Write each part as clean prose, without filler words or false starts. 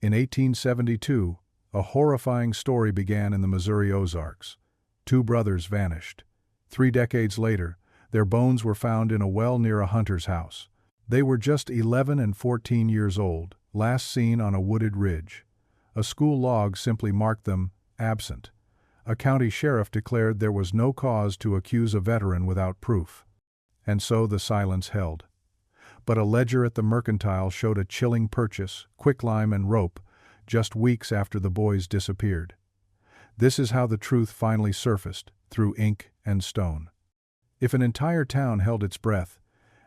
In 1872, a horrifying story began in the Missouri Ozarks. Two brothers vanished. 3 decades later, their bones were found in a well near a hunter's house. They were just 11 and 14 years old, last seen on a wooded ridge. A school log simply marked them absent. A county sheriff declared there was no cause to accuse a veteran without proof. And so the silence held. But a ledger at the Mercantile showed a chilling purchase, quicklime and rope, just weeks after the boys disappeared. This is how the truth finally surfaced, through ink and stone. If an entire town held its breath,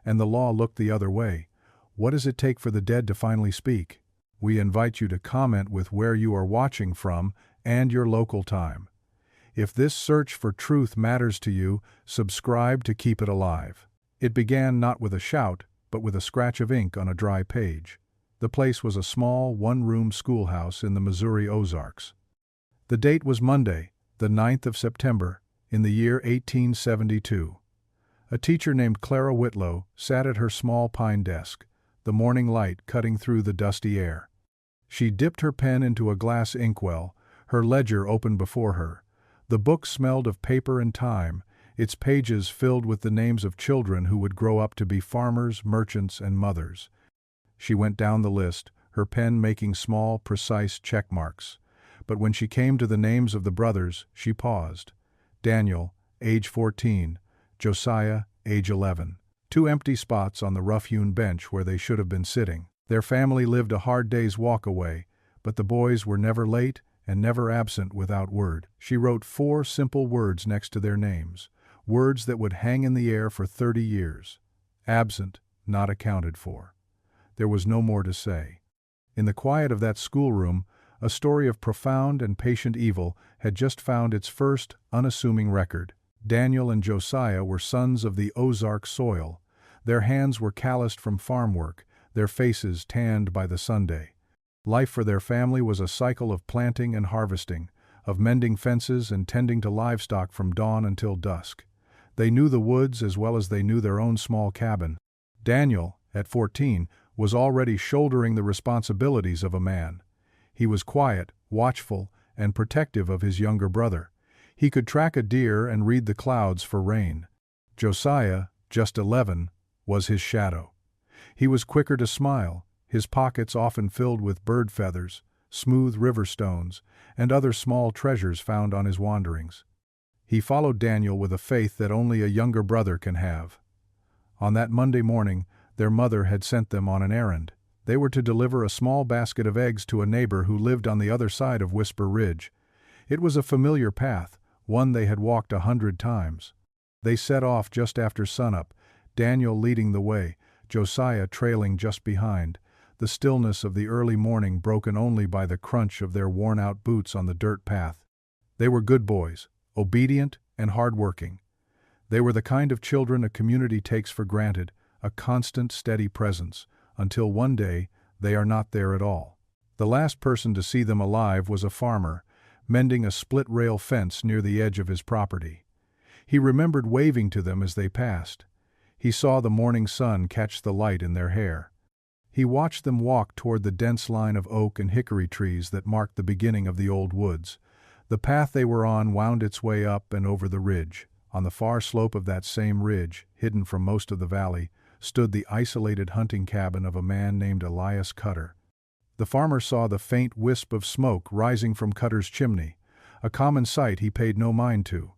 and the law looked the other way, what does it take for the dead to finally speak? We invite you to comment with where you are watching from and your local time. If this search for truth matters to you, subscribe to keep it alive. It began not with a shout, but with a scratch of ink on a dry page. The place was a small, one-room schoolhouse in the Missouri Ozarks. The date was Monday, the 9th of September, in the year 1872. A teacher named Clara Whitlow sat at her small pine desk, the morning light cutting through the dusty air. She dipped her pen into a glass inkwell, her ledger open before her. The book smelled of paper and time, its pages filled with the names of children who would grow up to be farmers, merchants, and mothers. She went down the list, her pen making small, precise check marks. But when she came to the names of the brothers, she paused. Daniel, age 14, Josiah, age 11. 2 empty spots on the rough-hewn bench where they should have been sitting. Their family lived a hard day's walk away, but the boys were never late and never absent without word. She wrote 4 simple words next to their names, words that would hang in the air for 30 years. Absent, not accounted for. There was no more to say. In the quiet of that schoolroom, a story of profound and patient evil had just found its first, unassuming record. Daniel and Josiah were sons of the Ozark soil. Their hands were calloused from farm work, their faces tanned by the Sunday. Life for their family was a cycle of planting and harvesting, of mending fences and tending to livestock from dawn until dusk. They knew the woods as well as they knew their own small cabin. Daniel, at 14, was already shouldering the responsibilities of a man. He was quiet, watchful, and protective of his younger brother. He could track a deer and read the clouds for rain. Josiah, just 11, was his shadow. He was quicker to smile, his pockets often filled with bird feathers, smooth river stones, and other small treasures found on his wanderings. He followed Daniel with a faith that only a younger brother can have. On that Monday morning, their mother had sent them on an errand. They were to deliver a small basket of eggs to a neighbor who lived on the other side of Whisper Ridge. It was a familiar path, one they had walked 100 times. They set off just after sunup, Daniel leading the way, Josiah trailing just behind, the stillness of the early morning broken only by the crunch of their worn-out boots on the dirt path. They were good boys, obedient and hard-working. They were the kind of children a community takes for granted, a constant, steady presence, until one day they are not there at all. The last person to see them alive was a farmer, mending a split-rail fence near the edge of his property. He remembered waving to them as they passed. He saw the morning sun catch the light in their hair. He watched them walk toward the dense line of oak and hickory trees that marked the beginning of the old woods. The path they were on wound its way up and over the ridge. On the far slope of that same ridge, hidden from most of the valley, stood the isolated hunting cabin of a man named Elias Cutter. The farmer saw the faint wisp of smoke rising from Cutter's chimney, a common sight he paid no mind to.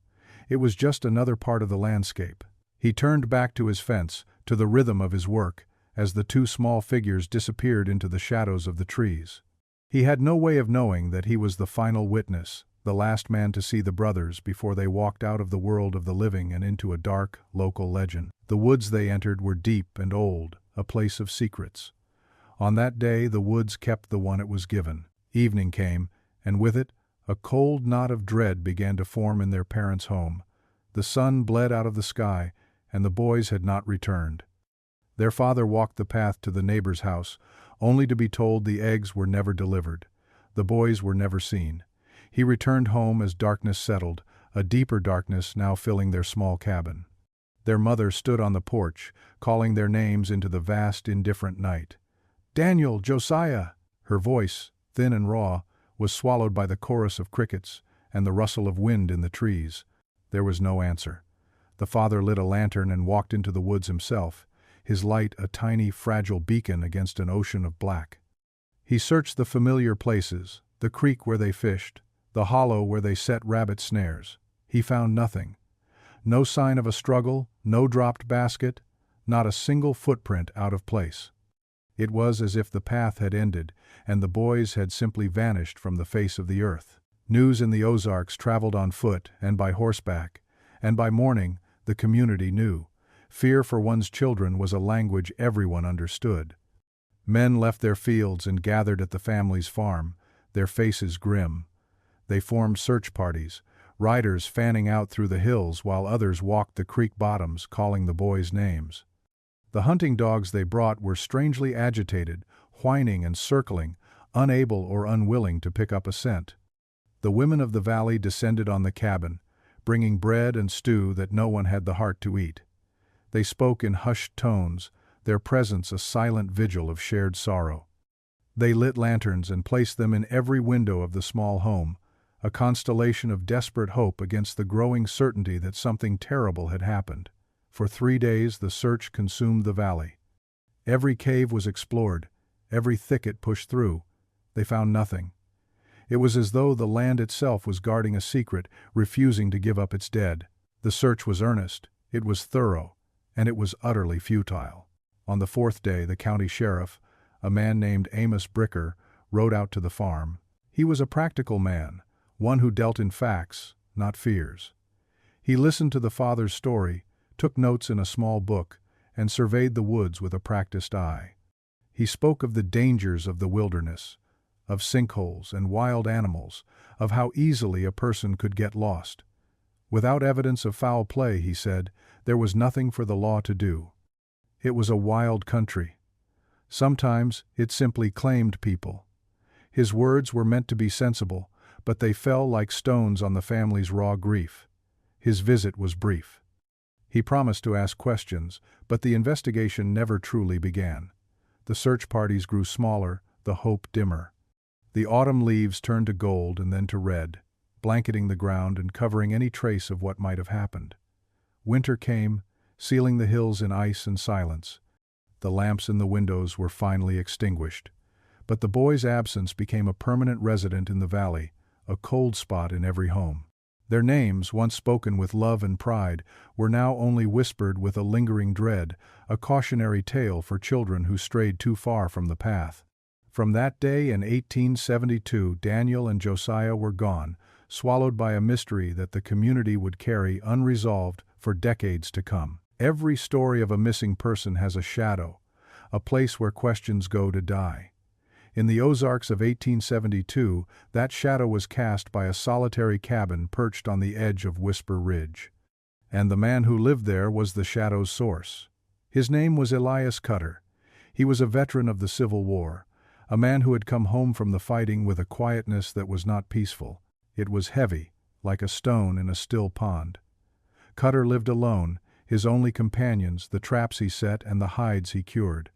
It was just another part of the landscape. He turned back to his fence, to the rhythm of his work, as the 2 small figures disappeared into the shadows of the trees. He had no way of knowing that he was the final witness, the last man to see the brothers before they walked out of the world of the living and into a dark, local legend. The woods they entered were deep and old, a place of secrets. On that day the woods kept the one it was given. Evening came, and with it, a cold knot of dread began to form in their parents' home. The sun bled out of the sky, and the boys had not returned. Their father walked the path to the neighbor's house, only to be told the eggs were never delivered. The boys were never seen. He returned home as darkness settled, a deeper darkness now filling their small cabin. Their mother stood on the porch, calling their names into the vast, indifferent night. "Daniel, Josiah!" Her voice, thin and raw, was swallowed by the chorus of crickets and the rustle of wind in the trees. There was no answer. The father lit a lantern and walked into the woods himself, his light a tiny, fragile beacon against an ocean of black. He searched the familiar places, the creek where they fished, the hollow where they set rabbit snares. He found nothing. No sign of a struggle, no dropped basket, not a single footprint out of place. It was as if the path had ended, and the boys had simply vanished from the face of the earth. News in the Ozarks traveled on foot and by horseback, and by morning the community knew. Fear for one's children was a language everyone understood. Men left their fields and gathered at the family's farm, their faces grim. They formed search parties, riders fanning out through the hills while others walked the creek bottoms calling the boys names. The hunting dogs they brought were strangely agitated, whining and circling, unable or unwilling to pick up a scent. The women of the valley descended on the cabin, bringing bread and stew that no one had the heart to eat. They spoke in hushed tones, their presence a silent vigil of shared sorrow. They lit lanterns and placed them in every window of the small home, a constellation of desperate hope against the growing certainty that something terrible had happened. For 3 days the search consumed the valley. Every cave was explored, every thicket pushed through. They found nothing. It was as though the land itself was guarding a secret, refusing to give up its dead. The search was earnest, it was thorough, and it was utterly futile. On the 4th day the county sheriff, a man named Amos Bricker, rode out to the farm. He was a practical man, one who dealt in facts, not fears. He listened to the father's story, took notes in a small book, and surveyed the woods with a practiced eye. He spoke of the dangers of the wilderness, of sinkholes and wild animals, of how easily a person could get lost. Without evidence of foul play, he said, there was nothing for the law to do. It was a wild country. Sometimes it simply claimed people. His words were meant to be sensible, but they fell like stones on the family's raw grief. His visit was brief. He promised to ask questions, but the investigation never truly began. The search parties grew smaller, the hope dimmer. The autumn leaves turned to gold and then to red, blanketing the ground and covering any trace of what might have happened. Winter came, sealing the hills in ice and silence. The lamps in the windows were finally extinguished. But the boys' absence became a permanent resident in the valley, a cold spot in every home. Their names, once spoken with love and pride, were now only whispered with a lingering dread, a cautionary tale for children who strayed too far from the path. From that day in 1872, Daniel and Josiah were gone, swallowed by a mystery that the community would carry unresolved for decades to come. Every story of a missing person has a shadow, a place where questions go to die. In the Ozarks of 1872, that shadow was cast by a solitary cabin perched on the edge of Whisper Ridge. And the man who lived there was the shadow's source. His name was Elias Cutter. He was a veteran of the Civil War, a man who had come home from the fighting with a quietness that was not peaceful. It was heavy, like a stone in a still pond. Cutter lived alone, his only companions the traps he set and the hides he cured.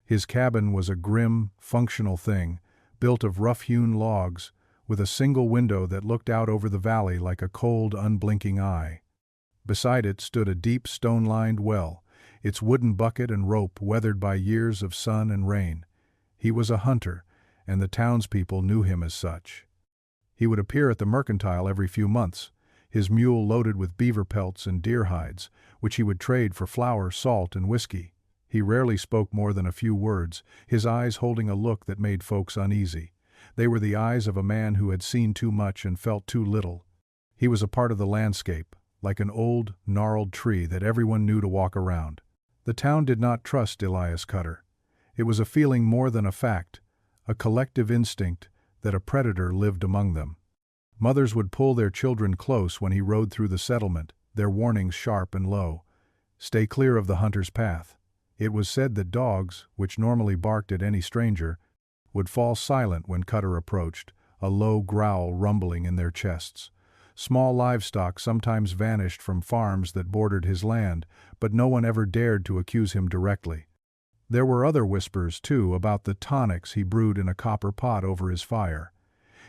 His cabin was a grim, functional thing, built of rough-hewn logs, with a single window that looked out over the valley like a cold, unblinking eye. Beside it stood a deep, stone-lined well, its wooden bucket and rope weathered by years of sun and rain. He was a hunter, and the townspeople knew him as such. He would appear at the mercantile every few months, his mule loaded with beaver pelts and deer hides, which he would trade for flour, salt, and whiskey. He rarely spoke more than a few words, his eyes holding a look that made folks uneasy. They were the eyes of a man who had seen too much and felt too little. He was a part of the landscape, like an old, gnarled tree that everyone knew to walk around. The town did not trust Elias Cutter. It was a feeling more than a fact, a collective instinct that a predator lived among them. Mothers would pull their children close when he rode through the settlement, their warnings sharp and low. Stay clear of the hunter's path. It was said that dogs, which normally barked at any stranger, would fall silent when Cutter approached, a low growl rumbling in their chests. Small livestock sometimes vanished from farms that bordered his land, but no one ever dared to accuse him directly. There were other whispers, too, about the tonics he brewed in a copper pot over his fire.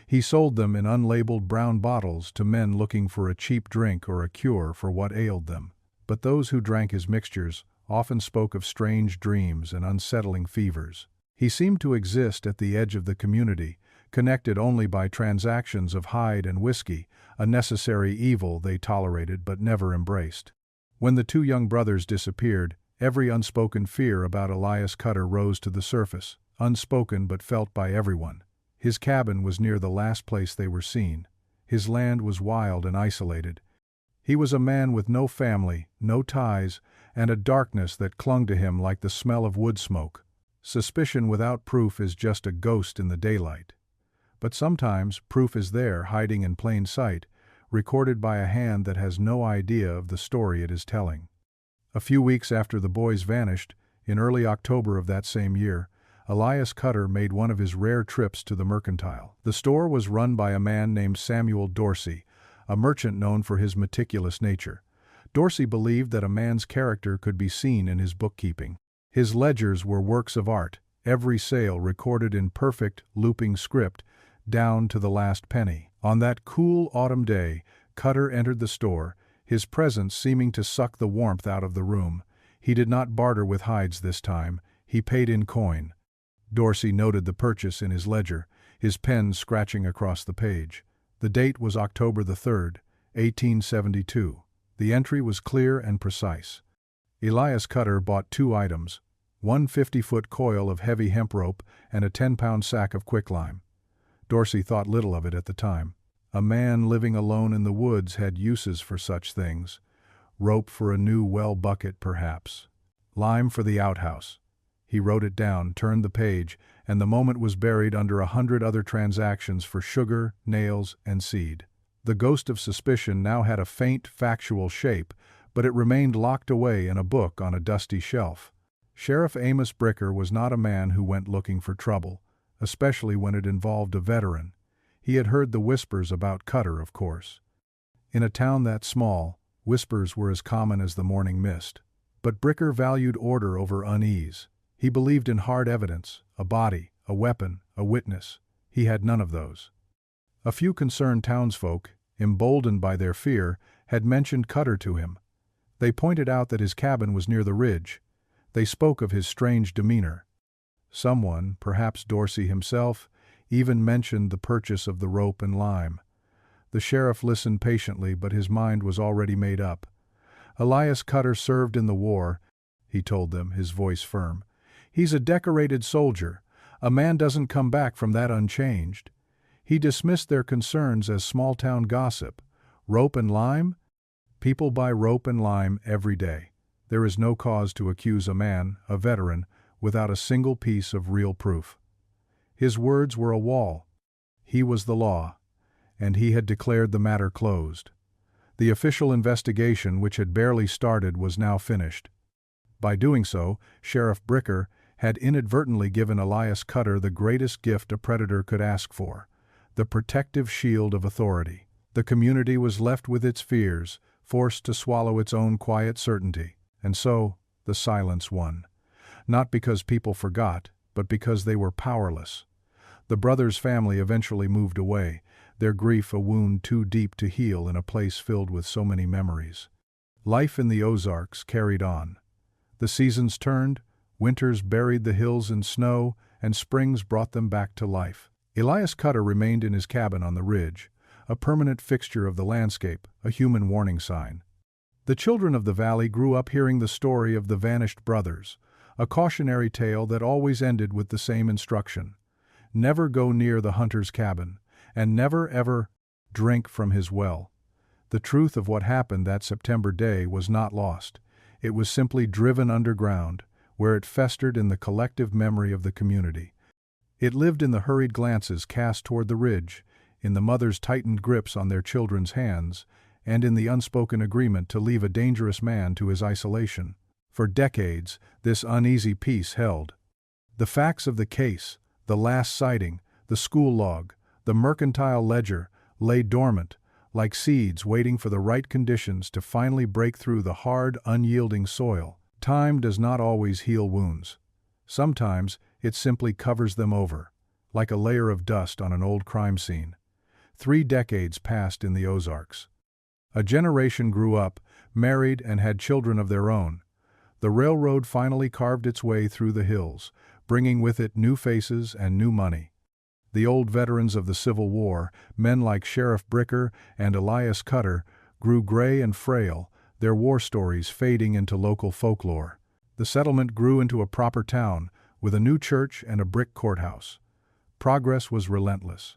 He sold them in unlabeled brown bottles to men looking for a cheap drink or a cure for what ailed them. But those who drank his mixtures often spoke of strange dreams and unsettling fevers. He seemed to exist at the edge of the community, connected only by transactions of hide and whiskey, a necessary evil they tolerated but never embraced. When the two young brothers disappeared, every unspoken fear about Elias Cutter rose to the surface, unspoken but felt by everyone. His cabin was near the last place they were seen. His land was wild and isolated. He was a man with no family, no ties, and a darkness that clung to him like the smell of wood smoke. Suspicion without proof is just a ghost in the daylight. But sometimes proof is there, hiding in plain sight, recorded by a hand that has no idea of the story it is telling. A few weeks after the boys vanished, in early October of that same year, Elias Cutter made one of his rare trips to the Mercantile. The store was run by a man named Samuel Dorsey, a merchant known for his meticulous nature. Dorsey believed that a man's character could be seen in his bookkeeping. His ledgers were works of art, every sale recorded in perfect, looping script, down to the last penny. On that cool autumn day, Cutter entered the store, his presence seeming to suck the warmth out of the room. He did not barter with hides this time, he paid in coin. Dorsey noted the purchase in his ledger, his pen scratching across the page. The date was October the 3rd, 1872. The entry was clear and precise. Elias Cutter bought 2 items, one 50-foot coil of heavy hemp rope and a 10-pound sack of quicklime. Dorsey thought little of it at the time. A man living alone in the woods had uses for such things. Rope for a new well bucket, perhaps. Lime for the outhouse. He wrote it down, turned the page, and the moment was buried under 100 other transactions for sugar, nails, and seed. The ghost of suspicion now had a faint, factual shape, but it remained locked away in a book on a dusty shelf. Sheriff Amos Bricker was not a man who went looking for trouble, especially when it involved a veteran. He had heard the whispers about Cutter, of course. In a town that small, whispers were as common as the morning mist. But Bricker valued order over unease. He believed in hard evidence, a body, a weapon, a witness. He had none of those. A few concerned townsfolk, emboldened by their fear, had mentioned Cutter to him. They pointed out that his cabin was near the ridge. They spoke of his strange demeanor. Someone, perhaps Dorsey himself, even mentioned the purchase of the rope and lime. The sheriff listened patiently, but his mind was already made up. Elias Cutter served in the war, he told them, his voice firm. He's a decorated soldier. A man doesn't come back from that unchanged. He dismissed their concerns as small-town gossip. Rope and lime? People buy rope and lime every day. There is no cause to accuse a man, a veteran, without a single piece of real proof. His words were a wall. He was the law, and he had declared the matter closed. The official investigation, which had barely started, was now finished. By doing so, Sheriff Bricker had inadvertently given Elias Cutter the greatest gift a predator could ask for, the protective shield of authority. The community was left with its fears, forced to swallow its own quiet certainty, and so the silence won. Not because people forgot, but because they were powerless. The brothers' family eventually moved away, their grief a wound too deep to heal in a place filled with so many memories. Life in the Ozarks carried on. The seasons turned, winters buried the hills in snow, and springs brought them back to life. Elias Cutter remained in his cabin on the ridge, a permanent fixture of the landscape, a human warning sign. The children of the valley grew up hearing the story of the vanished brothers, a cautionary tale that always ended with the same instruction. Never go near the hunter's cabin, and never ever drink from his well. The truth of what happened that September day was not lost. It was simply driven underground, where it festered in the collective memory of the community. It lived in the hurried glances cast toward the ridge, in the mothers' tightened grips on their children's hands, and in the unspoken agreement to leave a dangerous man to his isolation. For decades, this uneasy peace held. The facts of the case, the last sighting, the school log, the mercantile ledger, lay dormant, like seeds waiting for the right conditions to finally break through the hard, unyielding soil. Time does not always heal wounds. Sometimes it simply covers them over, like a layer of dust on an old crime scene. 3 decades passed in the Ozarks. A generation grew up, married, and had children of their own. The railroad finally carved its way through the hills, bringing with it new faces and new money. The old veterans of the Civil War, men like Sheriff Bricker and Elias Cutter, grew gray and frail, their war stories fading into local folklore. The settlement grew into a proper town, with a new church and a brick courthouse. Progress was relentless.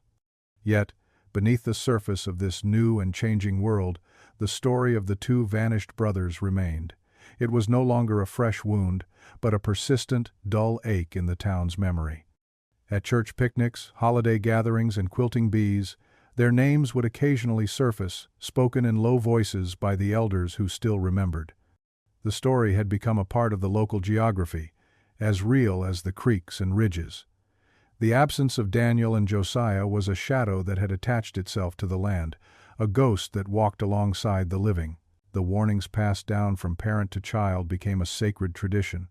Yet, beneath the surface of this new and changing world, the story of the 2 vanished brothers remained. It was no longer a fresh wound, but a persistent, dull ache in the town's memory. At church picnics, holiday gatherings, and quilting bees, their names would occasionally surface, spoken in low voices by the elders who still remembered. The story had become a part of the local geography, as real as the creeks and ridges. The absence of Daniel and Josiah was a shadow that had attached itself to the land, a ghost that walked alongside the living. The warnings passed down from parent to child became a sacred tradition.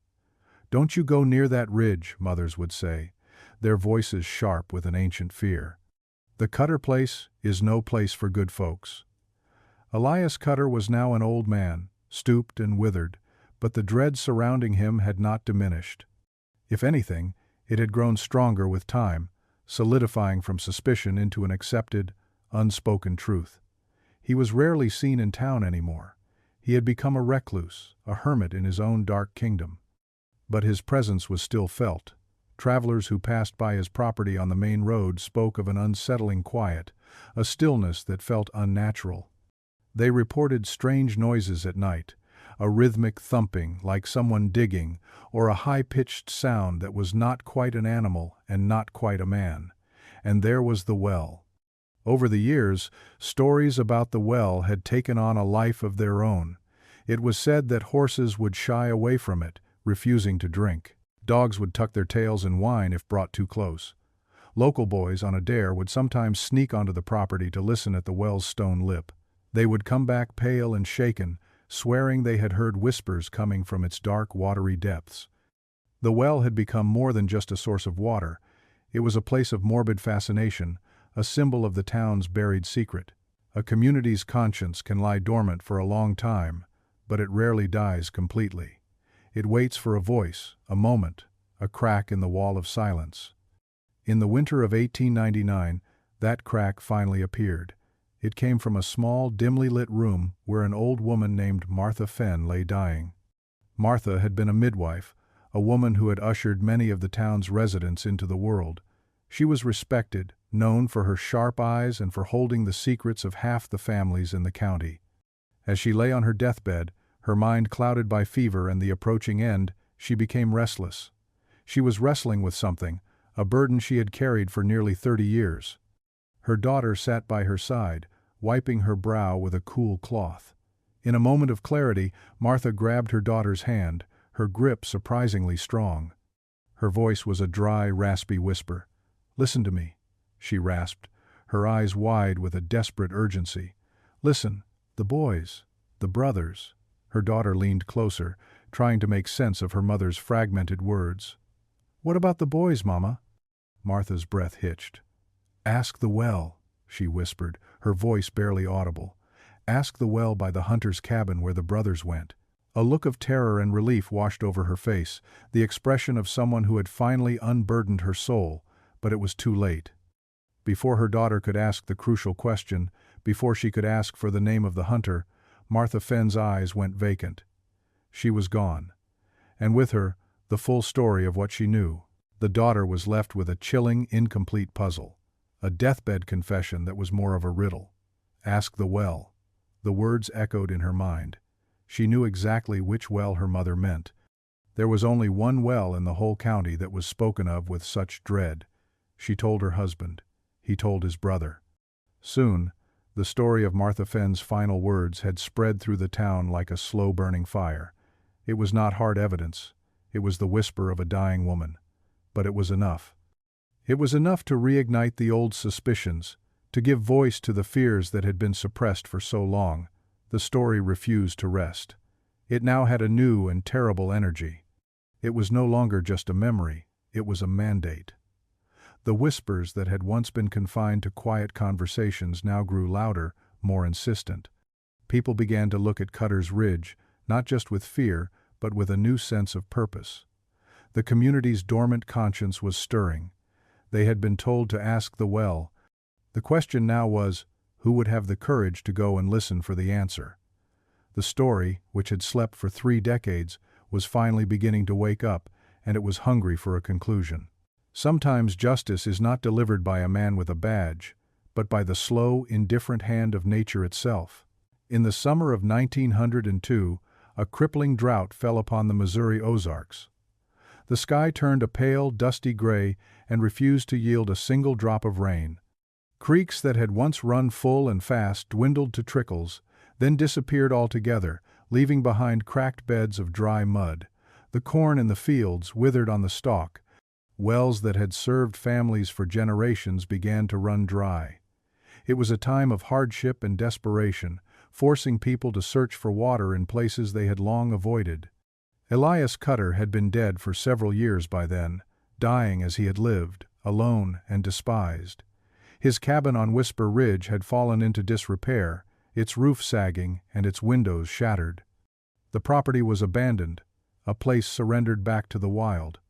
"Don't you go near that ridge," mothers would say, their voices sharp with an ancient fear. "The Cutter place is no place for good folks." Elias Cutter was now an old man, stooped and withered, but the dread surrounding him had not diminished. If anything, it had grown stronger with time, solidifying from suspicion into an accepted, unspoken truth. He was rarely seen in town anymore. He had become a recluse, a hermit in his own dark kingdom. But his presence was still felt. Travelers who passed by his property on the main road spoke of an unsettling quiet, a stillness that felt unnatural. They reported strange noises at night, a rhythmic thumping like someone digging, or a high-pitched sound that was not quite an animal and not quite a man. And there was the well. Over the years, stories about the well had taken on a life of their own. It was said that horses would shy away from it, refusing to drink. Dogs would tuck their tails and whine if brought too close. Local boys on a dare would sometimes sneak onto the property to listen at the well's stone lip. They would come back pale and shaken, swearing they had heard whispers coming from its dark, watery depths. The well had become more than just a source of water. It was a place of morbid fascination, a symbol of the town's buried secret. A community's conscience can lie dormant for a long time, but it rarely dies completely. It waits for a voice, a moment, a crack in the wall of silence. In the winter of 1899, that crack finally appeared. It came from a small, dimly lit room where an old woman named Martha Fenn lay dying. Martha had been a midwife, a woman who had ushered many of the town's residents into the world. She was respected, known for her sharp eyes and for holding the secrets of half the families in the county. As she lay on her deathbed, her mind clouded by fever and the approaching end, she became restless. She was wrestling with something, a burden she had carried for nearly 30 years. Her daughter sat by her side, wiping her brow with a cool cloth. In a moment of clarity, Martha grabbed her daughter's hand, her grip surprisingly strong. Her voice was a dry, raspy whisper. "Listen to me," she rasped, her eyes wide with a desperate urgency. "Listen, the boys, the brothers." Her daughter leaned closer, trying to make sense of her mother's fragmented words. "What about the boys, Mama?" Martha's breath hitched. "Ask the well," she whispered, her voice barely audible. "Ask the well by the hunter's cabin where the brothers went." A look of terror and relief washed over her face, the expression of someone who had finally unburdened her soul, but it was too late. Before her daughter could ask the crucial question, before she could ask for the name of the hunter, Martha Fenn's eyes went vacant. She was gone. And with her, the full story of what she knew. The daughter was left with a chilling, incomplete puzzle. A deathbed confession that was more of a riddle. Ask the well. The words echoed in her mind. She knew exactly which well her mother meant. There was only one well in the whole county that was spoken of with such dread. She told her husband. He told his brother. Soon, the story of Martha Fenn's final words had spread through the town like a slow-burning fire. It was not hard evidence. It was the whisper of a dying woman. But it was enough. It was enough to reignite the old suspicions, to give voice to the fears that had been suppressed for so long. The story refused to rest. It now had a new and terrible energy. It was no longer just a memory, it was a mandate. The whispers that had once been confined to quiet conversations now grew louder, more insistent. People began to look at Cutter's Ridge, not just with fear, but with a new sense of purpose. The community's dormant conscience was stirring. They had been told to ask the well. The question now was, who would have the courage to go and listen for the answer? The story, which had slept for 3 decades, was finally beginning to wake up, and it was hungry for a conclusion. Sometimes justice is not delivered by a man with a badge, but by the slow, indifferent hand of nature itself. In the summer of 1902, a crippling drought fell upon the Missouri Ozarks. The sky turned a pale, dusty gray and refused to yield a single drop of rain. Creeks that had once run full and fast dwindled to trickles, then disappeared altogether, leaving behind cracked beds of dry mud. The corn in the fields withered on the stalk. Wells that had served families for generations began to run dry. It was a time of hardship and desperation, forcing people to search for water in places they had long avoided. Elias Cutter had been dead for several years by then, dying as he had lived, alone and despised. His cabin on Whisper Ridge had fallen into disrepair, its roof sagging and its windows shattered. The property was abandoned, a place surrendered back to the wild.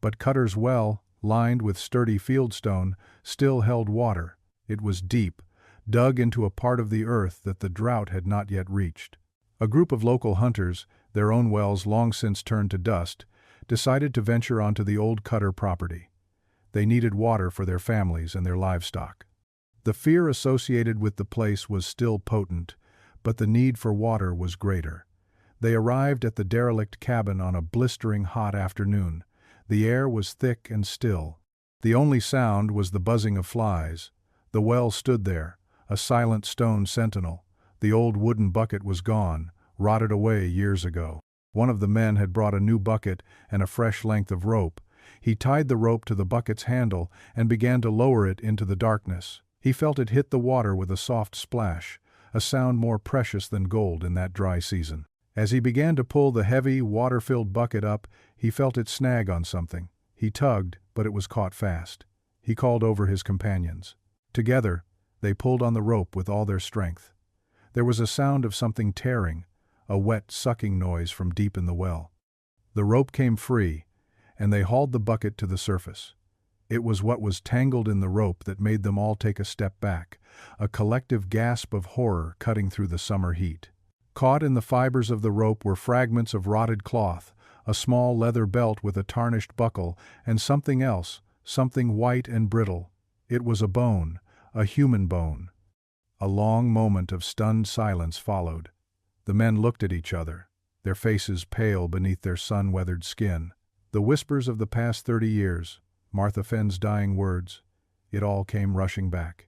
But Cutter's well, lined with sturdy fieldstone, still held water. It was deep, dug into a part of the earth that the drought had not yet reached. A group of local hunters, their own wells long since turned to dust, decided to venture onto the old Cutter property. They needed water for their families and their livestock. The fear associated with the place was still potent, but the need for water was greater. They arrived at the derelict cabin on a blistering hot afternoon. The air was thick and still. The only sound was the buzzing of flies. The well stood there, a silent stone sentinel. The old wooden bucket was gone, rotted away years ago. One of the men had brought a new bucket and a fresh length of rope. He tied the rope to the bucket's handle and began to lower it into the darkness. He felt it hit the water with a soft splash, a sound more precious than gold in that dry season. As he began to pull the heavy, water-filled bucket up, he felt it snag on something. He tugged, but it was caught fast. He called over his companions. Together, they pulled on the rope with all their strength. There was a sound of something tearing, a wet, sucking noise from deep in the well. The rope came free, and they hauled the bucket to the surface. It was what was tangled in the rope that made them all take a step back, a collective gasp of horror cutting through the summer heat. Caught in the fibers of the rope were fragments of rotted cloth, a small leather belt with a tarnished buckle, and something else, something white and brittle. It was a bone, a human bone. A long moment of stunned silence followed. The men looked at each other, their faces pale beneath their sun-weathered skin. The whispers of the past 30 years, Martha Fenn's dying words, it all came rushing back.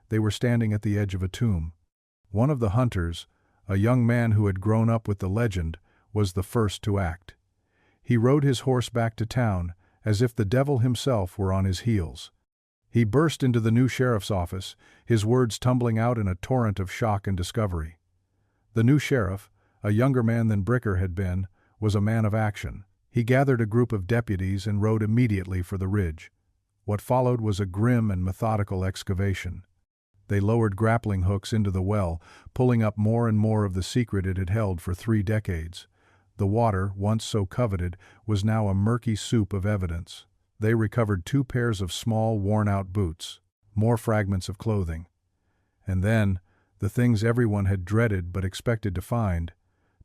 They were standing at the edge of a tomb. One of the hunters, a young man who had grown up with the legend, was the first to act. He rode his horse back to town, as if the devil himself were on his heels. He burst into the new sheriff's office, his words tumbling out in a torrent of shock and discovery. The new sheriff, a younger man than Bricker had been, was a man of action. He gathered a group of deputies and rode immediately for the ridge. What followed was a grim and methodical excavation. They lowered grappling hooks into the well, pulling up more and more of the secret it had held for 3 decades. The water, once so coveted, was now a murky soup of evidence. They recovered 2 pairs of small, worn-out boots, more fragments of clothing. And then, the things everyone had dreaded but expected to find,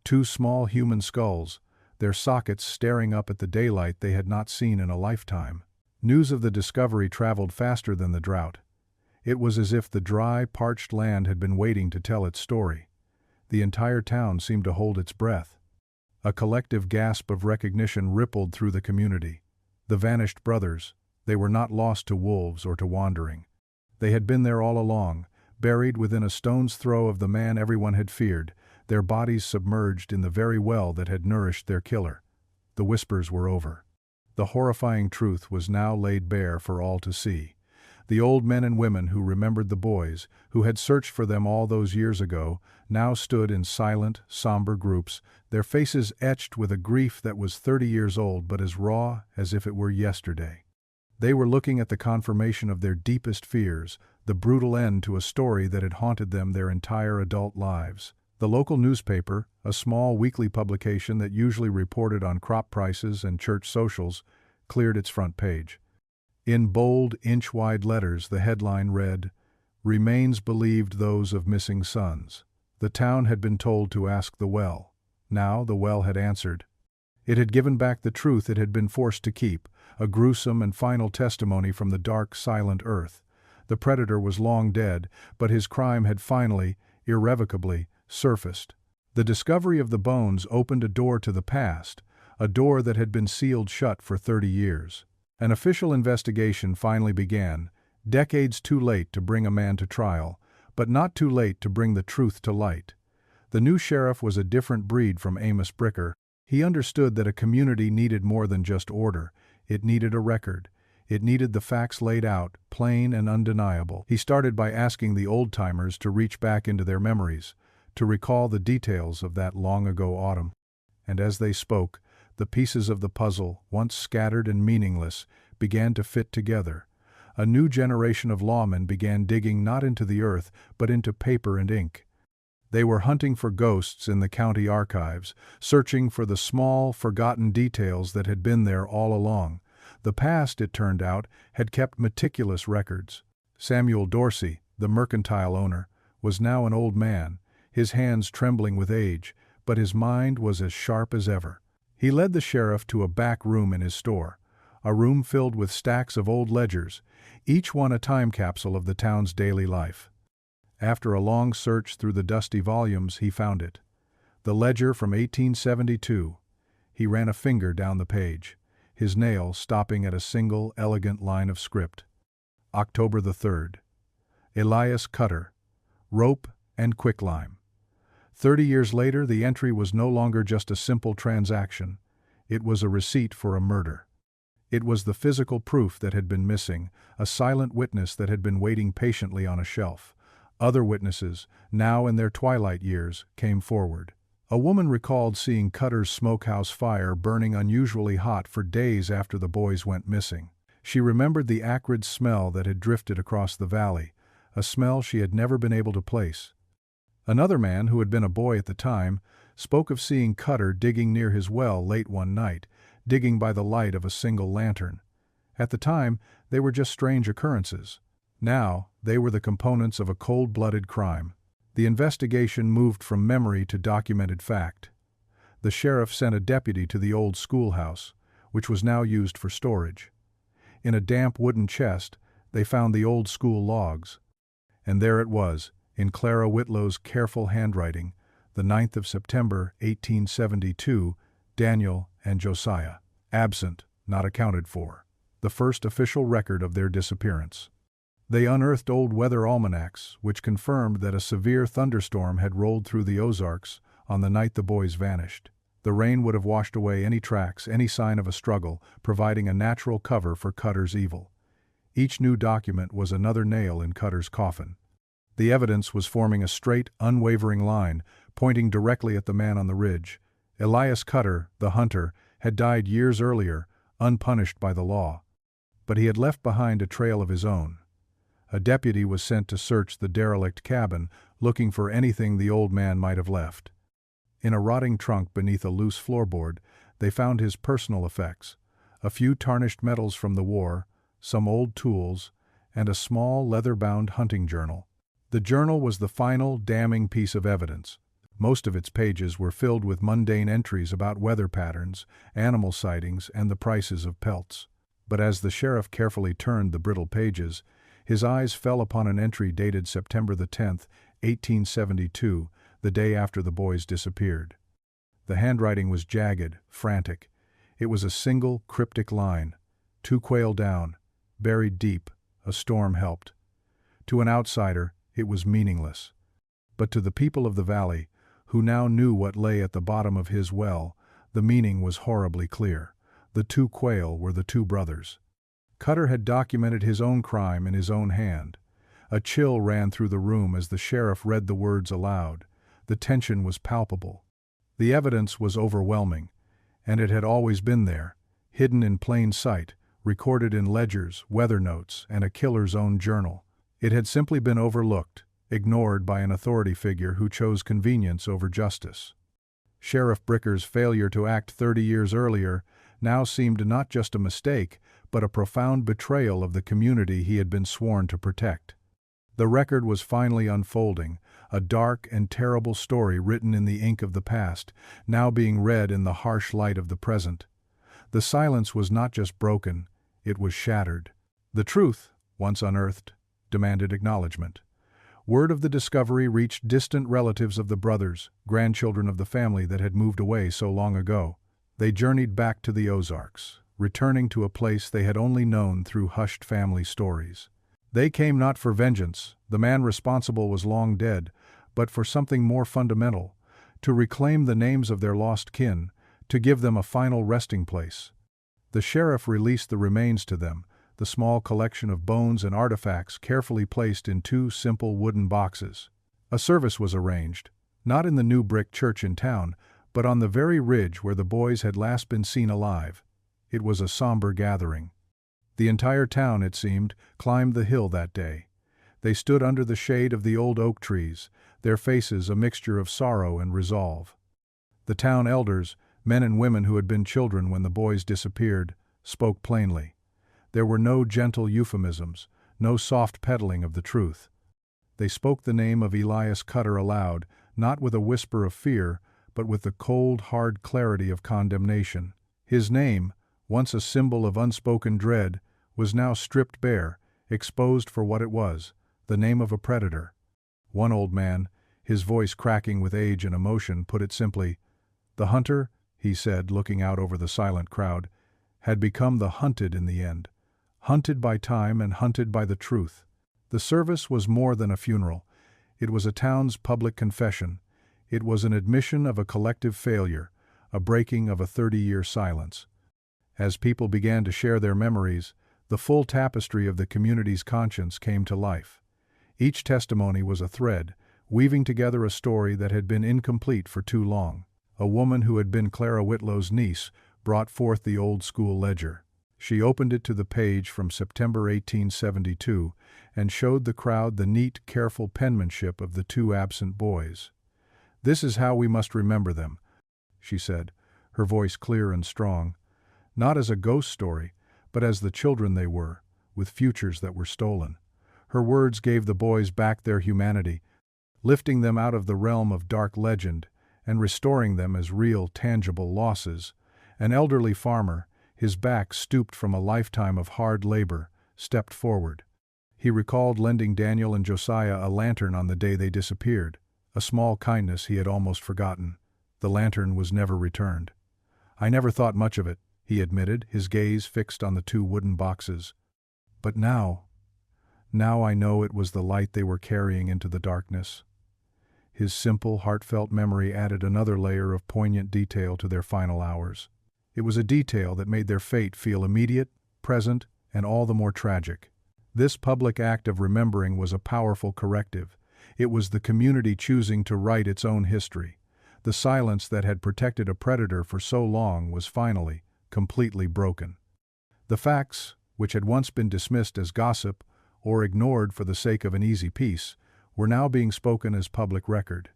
2 small human skulls, their sockets staring up at the daylight they had not seen in a lifetime. News of the discovery traveled faster than the drought. It was as if the dry, parched land had been waiting to tell its story. The entire town seemed to hold its breath. A collective gasp of recognition rippled through the community. The vanished brothers, they were not lost to wolves or to wandering. They had been there all along, buried within a stone's throw of the man everyone had feared, their bodies submerged in the very well that had nourished their killer. The whispers were over. The horrifying truth was now laid bare for all to see. The old men and women who remembered the boys, who had searched for them all those years ago, now stood in silent, somber groups, their faces etched with a grief that was 30 years old but as raw as if it were yesterday. They were looking at the confirmation of their deepest fears, the brutal end to a story that had haunted them their entire adult lives. The local newspaper, a small weekly publication that usually reported on crop prices and church socials, cleared its front page. In bold, inch-wide letters, the headline read, "Remains believed those of missing sons." The town had been told to ask the well. Now the well had answered. It had given back the truth it had been forced to keep, a gruesome and final testimony from the dark, silent earth. The predator was long dead, but his crime had finally, irrevocably, surfaced. The discovery of the bones opened a door to the past, a door that had been sealed shut for 30 years. An official investigation finally began, decades too late to bring a man to trial, but not too late to bring the truth to light. The new sheriff was a different breed from Amos Bricker. He understood that a community needed more than just order. It needed a record. It needed the facts laid out, plain and undeniable. He started by asking the old-timers to reach back into their memories, to recall the details of that long-ago autumn. And as they spoke, the pieces of the puzzle, once scattered and meaningless, began to fit together. A new generation of lawmen began digging not into the earth, but into paper and ink. They were hunting for ghosts in the county archives, searching for the small, forgotten details that had been there all along. The past, it turned out, had kept meticulous records. Samuel Dorsey, the mercantile owner, was now an old man, his hands trembling with age, but his mind was as sharp as ever. He led the sheriff to a back room in his store, a room filled with stacks of old ledgers, each one a time capsule of the town's daily life. After a long search through the dusty volumes, he found it. The ledger from 1872. He ran a finger down the page, his nail stopping at a single, elegant line of script. October the 3rd. Elias Cutter. Rope and quicklime. 30 years later, the entry was no longer just a simple transaction. It was a receipt for a murder. It was the physical proof that had been missing, a silent witness that had been waiting patiently on a shelf. Other witnesses, now in their twilight years, came forward. A woman recalled seeing Cutter's smokehouse fire burning unusually hot for days after the boys went missing. She remembered the acrid smell that had drifted across the valley, a smell she had never been able to place. Another man, who had been a boy at the time, spoke of seeing Cutter digging near his well late one night, digging by the light of a single lantern. At the time, they were just strange occurrences. Now, they were the components of a cold-blooded crime. The investigation moved from memory to documented fact. The sheriff sent a deputy to the old schoolhouse, which was now used for storage. In a damp wooden chest, they found the old school logs. And there it was, in Clara Whitlow's careful handwriting, the 9th of September, 1872, Daniel and Josiah. Absent, not accounted for. The first official record of their disappearance. They unearthed old weather almanacs, which confirmed that a severe thunderstorm had rolled through the Ozarks on the night the boys vanished. The rain would have washed away any tracks, any sign of a struggle, providing a natural cover for Cutter's evil. Each new document was another nail in Cutter's coffin. The evidence was forming a straight, unwavering line, pointing directly at the man on the ridge. Elias Cutter, the hunter, had died years earlier, unpunished by the law. But he had left behind a trail of his own. A deputy was sent to search the derelict cabin, looking for anything the old man might have left. In a rotting trunk beneath a loose floorboard, they found his personal effects, a few tarnished medals from the war, some old tools, and a small leather-bound hunting journal. The journal was the final, damning piece of evidence. Most of its pages were filled with mundane entries about weather patterns, animal sightings, and the prices of pelts. But as the sheriff carefully turned the brittle pages, his eyes fell upon an entry dated September the 10th, 1872, the day after the boys disappeared. The handwriting was jagged, frantic. It was a single, cryptic line. 2 quail down, buried deep, a storm helped. To an outsider, it was meaningless. But to the people of the valley, who now knew what lay at the bottom of his well, the meaning was horribly clear. The 2 quail were the 2 brothers. Cutter had documented his own crime in his own hand. A chill ran through the room as the sheriff read the words aloud. The tension was palpable. The evidence was overwhelming, and it had always been there, hidden in plain sight, recorded in ledgers, weather notes, and a killer's own journal. It had simply been overlooked, ignored by an authority figure who chose convenience over justice. Sheriff Bricker's failure to act 30 years earlier now seemed not just a mistake, but a profound betrayal of the community he had been sworn to protect. The record was finally unfolding, a dark and terrible story written in the ink of the past, now being read in the harsh light of the present. The silence was not just broken, it was shattered. The truth, once unearthed, demanded acknowledgement. Word of the discovery reached distant relatives of the brothers, grandchildren of the family that had moved away so long ago. They journeyed back to the Ozarks, returning to a place they had only known through hushed family stories. They came not for vengeance, the man responsible was long dead, but for something more fundamental, to reclaim the names of their lost kin, to give them a final resting place. The sheriff released the remains to them, the small collection of bones and artifacts carefully placed in 2 simple wooden boxes. A service was arranged, not in the new brick church in town, but on the very ridge where the boys had last been seen alive. It was a somber gathering. The entire town, it seemed, climbed the hill that day. They stood under the shade of the old oak trees, their faces a mixture of sorrow and resolve. The town elders, men and women who had been children when the boys disappeared, spoke plainly. There were no gentle euphemisms, no soft peddling of the truth. They spoke the name of Elias Cutter aloud, not with a whisper of fear, but with the cold, hard clarity of condemnation. His name, once a symbol of unspoken dread, was now stripped bare, exposed for what it was, the name of a predator. One old man, his voice cracking with age and emotion, put it simply. The hunter, he said, looking out over the silent crowd, had become the hunted in the end. Hunted by time and hunted by the truth. The service was more than a funeral. It was a town's public confession. It was an admission of a collective failure, a breaking of a 30-year silence. As people began to share their memories, the full tapestry of the community's conscience came to life. Each testimony was a thread, weaving together a story that had been incomplete for too long. A woman who had been Clara Whitlow's niece brought forth the old-school ledger. She opened it to the page from September 1872 and showed the crowd the neat, careful penmanship of the 2 absent boys. "This is how we must remember them," she said, her voice clear and strong. Not as a ghost story, but as the children they were, with futures that were stolen. Her words gave the boys back their humanity, lifting them out of the realm of dark legend and restoring them as real, tangible losses. An elderly farmer, his back stooped from a lifetime of hard labor, stepped forward. He recalled lending Daniel and Josiah a lantern on the day they disappeared, a small kindness he had almost forgotten. The lantern was never returned. "I never thought much of it," he admitted, his gaze fixed on the 2 wooden boxes. "But now I know it was the light they were carrying into the darkness." His simple, heartfelt memory added another layer of poignant detail to their final hours. It was a detail that made their fate feel immediate, present, and all the more tragic. This public act of remembering was a powerful corrective. It was the community choosing to write its own history. The silence that had protected a predator for so long was finally, completely broken. The facts, which had once been dismissed as gossip or ignored for the sake of an easy peace, were now being spoken as public record.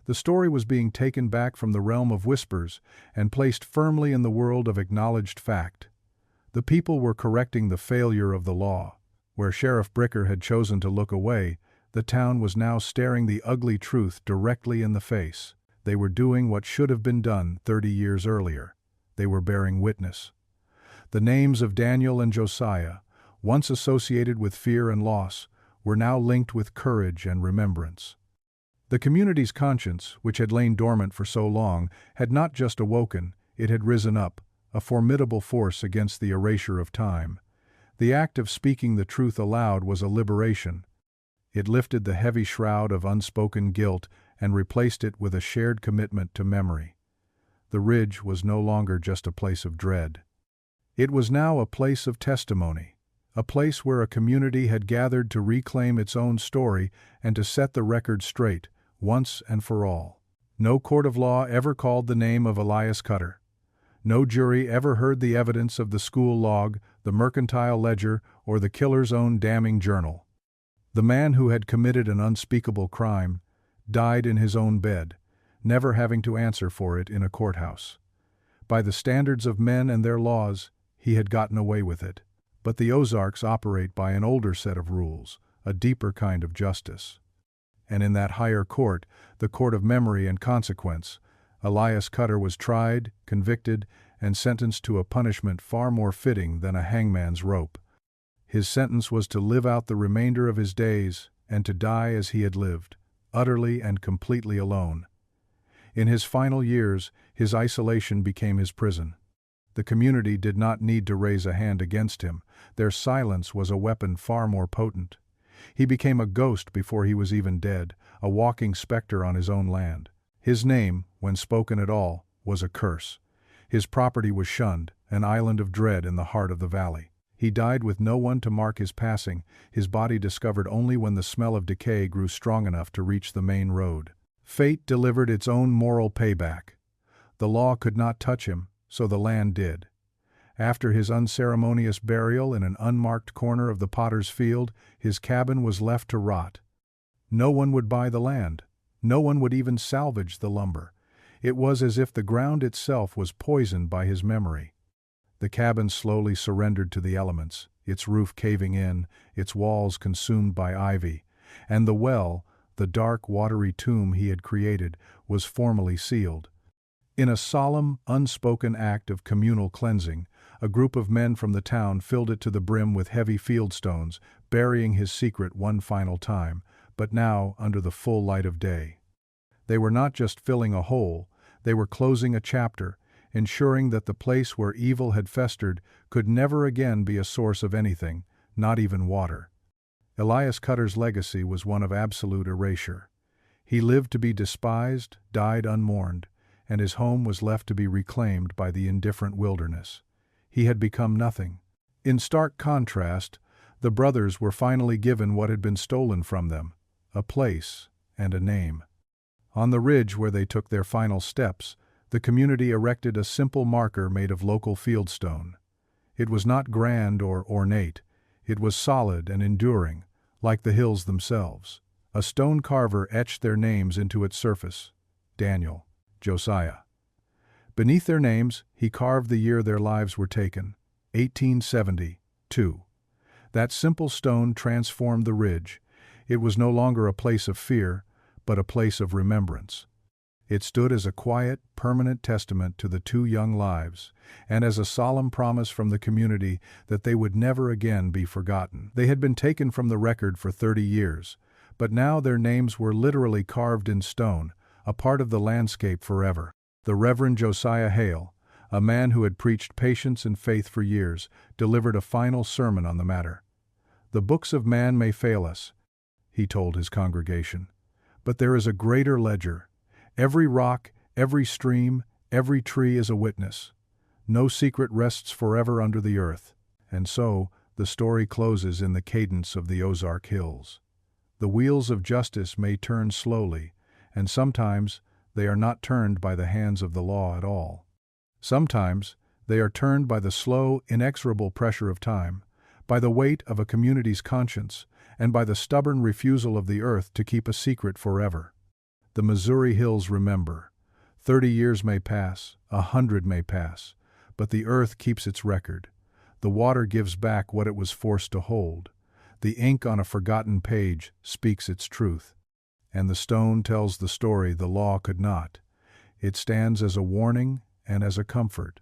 The story was being taken back from the realm of whispers and placed firmly in the world of acknowledged fact. The people were correcting the failure of the law. Where Sheriff Bricker had chosen to look away, the town was now staring the ugly truth directly in the face. They were doing what should have been done 30 years earlier. They were bearing witness. The names of Daniel and Josiah, once associated with fear and loss, were now linked with courage and remembrance. The community's conscience, which had lain dormant for so long, had not just awoken, it had risen up, a formidable force against the erasure of time. The act of speaking the truth aloud was a liberation. It lifted the heavy shroud of unspoken guilt and replaced it with a shared commitment to memory. The ridge was no longer just a place of dread. It was now a place of testimony. a place where a community had gathered to reclaim its own story and to set the record straight, once and for all. No court of law ever called the name of Elias Cutter. No jury ever heard the evidence of the school log, the mercantile ledger, or the killer's own damning journal. The man who had committed an unspeakable crime died in his own bed, never having to answer for it in a courthouse. By the standards of men and their laws, he had gotten away with it. But the Ozarks operate by an older set of rules, a deeper kind of justice. And in that higher court, the court of memory and consequence, Elias Cutter was tried, convicted, and sentenced to a punishment far more fitting than a hangman's rope. His sentence was to live out the remainder of his days and to die as he had lived, utterly and completely alone. In his final years, his isolation became his prison. The community did not need to raise a hand against him. Their silence was a weapon far more potent. He became a ghost before he was even dead, a walking specter on his own land. His name, when spoken at all, was a curse. His property was shunned, an island of dread in the heart of the valley. He died with no one to mark his passing, his body discovered only when the smell of decay grew strong enough to reach the main road. Fate delivered its own moral payback. The law could not touch him, so the land did. After his unceremonious burial in an unmarked corner of the potter's field, his cabin was left to rot. No one would buy the land. No one would even salvage the lumber. It was as if the ground itself was poisoned by his memory. The cabin slowly surrendered to the elements, its roof caving in, its walls consumed by ivy, and the well, the dark, watery tomb he had created, was formally sealed. In a solemn, unspoken act of communal cleansing, a group of men from the town filled it to the brim with heavy fieldstones, burying his secret one final time, but now under the full light of day. They were not just filling a hole, they were closing a chapter, ensuring that the place where evil had festered could never again be a source of anything, not even water. Elias Cutter's legacy was one of absolute erasure. He lived to be despised, died unmourned, and his home was left to be reclaimed by the indifferent wilderness. He had become nothing. In stark contrast, the brothers were finally given what had been stolen from them, a place and a name. On the ridge where they took their final steps, the community erected a simple marker made of local fieldstone. It was not grand or ornate. It was solid and enduring, like the hills themselves. A stone carver etched their names into its surface: Daniel, Josiah. Beneath their names, he carved the year their lives were taken, 1872. That simple stone transformed the ridge. It was no longer a place of fear, but a place of remembrance. It stood as a quiet, permanent testament to the two young lives, and as a solemn promise from the community that they would never again be forgotten. They had been taken from the record for 30 years, but now their names were literally carved in stone, a part of the landscape forever. The Reverend Josiah Hale, a man who had preached patience and faith for years, delivered a final sermon on the matter. "The books of man may fail us," he told his congregation, "but there is a greater ledger. Every rock, every stream, every tree is a witness. No secret rests forever under the earth." And so, the story closes in the cadence of the Ozark Hills. The wheels of justice may turn slowly, and sometimes they are not turned by the hands of the law at all. Sometimes they are turned by the slow, inexorable pressure of time, by the weight of a community's conscience, and by the stubborn refusal of the earth to keep a secret forever. The Missouri Hills remember. 30 years may pass, 100 may pass, but the earth keeps its record. The water gives back what it was forced to hold. The ink on a forgotten page speaks its truth. And the stone tells the story the law could not. It stands as a warning and as a comfort.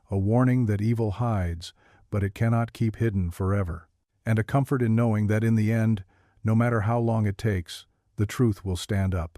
A warning that evil hides, but it cannot keep hidden forever. And a comfort in knowing that in the end, no matter how long it takes, the truth will stand up.